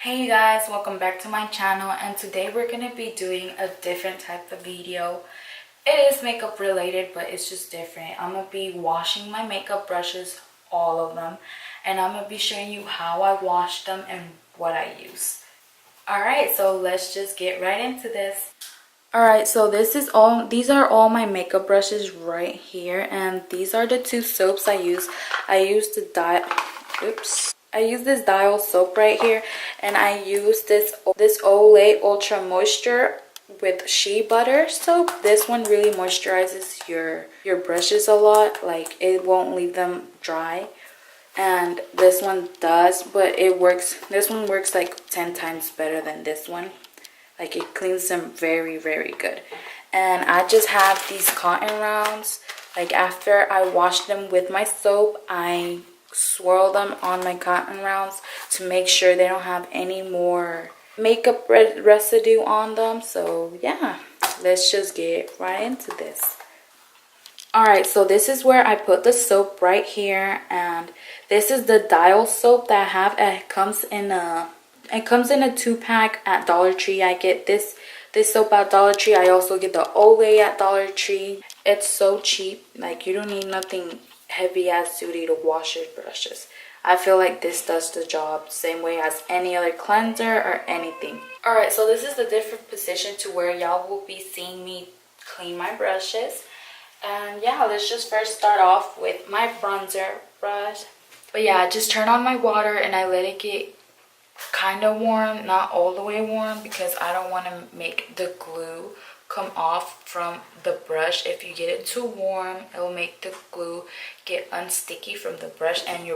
Hey you guys, welcome back to my channel, and today we're gonna be doing a different type of video. It is makeup related, but it's just different. I'm gonna be washing my makeup brushes, all of them, and I'm gonna be showing you how I wash them and what I use. Alright, so let's just get right into this. Alright, so these are all my makeup brushes right here, and these are the two soaps I use. I use this Dial soap right here, and I use this Olay Ultra Moisture with shea butter soap. This one really moisturizes your brushes a lot, like it won't leave them dry, and this one does, but this one works like 10 times better than this one. Like it cleans them very good. And I just have these cotton rounds. Like after I wash them with my soap, I swirl them on my cotton rounds to make sure they don't have any more makeup residue on them. So yeah, let's just get right into this. Alright, so this is where I put the soap right here, and this is the Dial soap that I have. It comes in a 2-pack at Dollar Tree. I get this soap at Dollar Tree. I also get the Olay at Dollar Tree. It's so cheap. Like you don't need nothing heavy ass duty to wash your brushes. I feel like this does the job same way as any other cleanser or anything. Alright, so this is the different position to where y'all will be seeing me clean my brushes. And yeah, let's just first start off with my bronzer brush. But yeah, I just turn on my water and I let it get kind of warm, not all the way warm, because I don't want to make the glue come off from the brush. If you get it too warm, it will make the glue get unsticky from the brush, and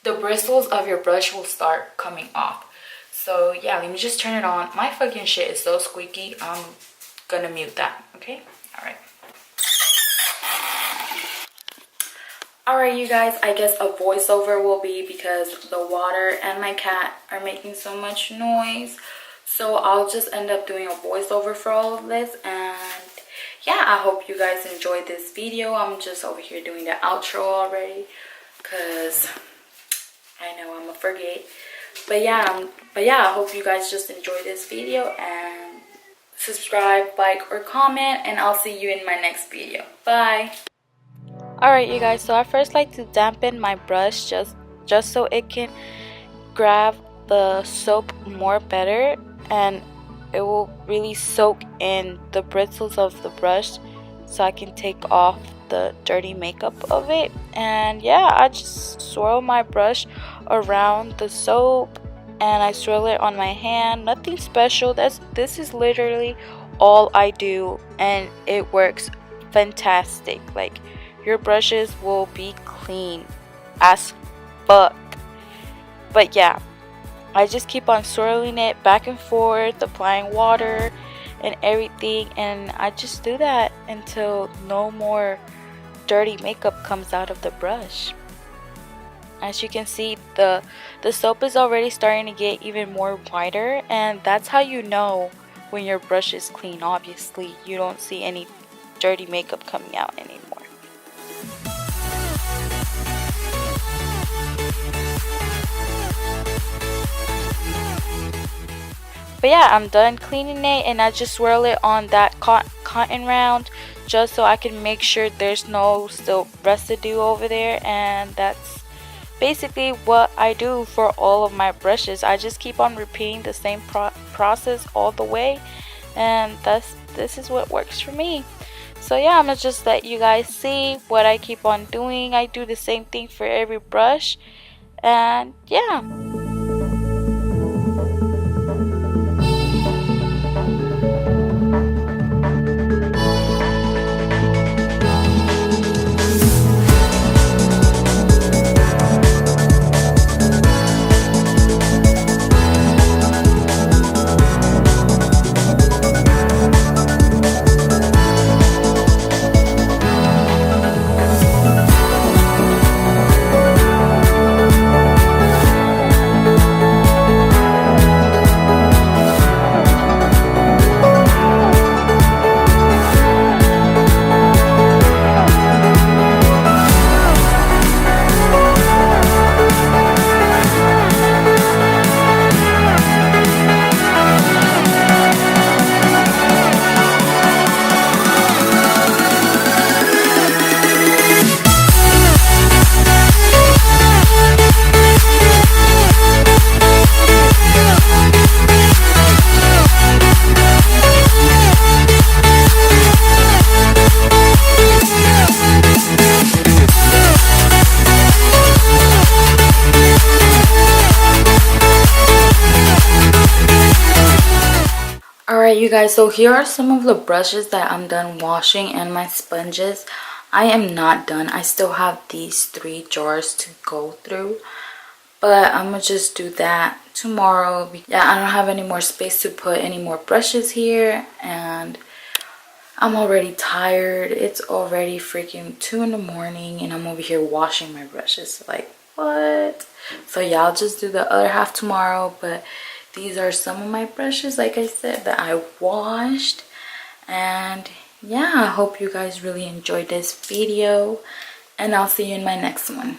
the bristles of your brush will start coming off. So yeah, let me just turn it on. My fucking shit is so squeaky. I'm gonna mute that. Okay, Alright you guys, I guess a voiceover will be because the water and my cat are making so much noise. So I'll just end up doing a voiceover for all of this. And yeah, I hope you guys enjoyed this video. I'm just over here doing the outro already because I know I'm gonna forget. But yeah, I hope you guys just enjoyed this video, and subscribe, like, or comment, and I'll see you in my next video. Bye. Alright you guys, so I first like to dampen my brush just so it can grab the soap more better, and it will really soak in the bristles of the brush so I can take off the dirty makeup of it. And yeah, I just swirl my brush around the soap and I swirl it on my hand. Nothing special. This is literally all I do, and it works fantastic. Like, your brushes will be clean as fuck. But yeah, I just keep on swirling it back and forth, applying water and everything, and I just do that until no more dirty makeup comes out of the brush. As you can see, the soap is already starting to get even more whiter, and that's how you know when your brush is clean. Obviously, you don't see any dirty makeup coming out anymore. But yeah, I'm done cleaning it, and I just swirl it on that cotton round just so I can make sure there's no still residue over there. And that's basically what I do for all of my brushes. I just keep on repeating the same process all the way, and this is what works for me. So yeah, I'm gonna just let you guys see what I keep on doing. I do the same thing for every brush, and yeah. Alright you guys, so here are some of the brushes that I'm done washing and my sponges. I am not done. I still have these 3 jars to go through, but I'm gonna just do that tomorrow. Yeah, I don't have any more space to put any more brushes here, and I'm already tired. It's already freaking 2 in the morning and I'm over here washing my brushes. Like, what? So yeah, I'll just do the other half tomorrow, but these are some of my brushes, like I said, that I washed. And yeah, I hope you guys really enjoyed this video, and I'll see you in my next one.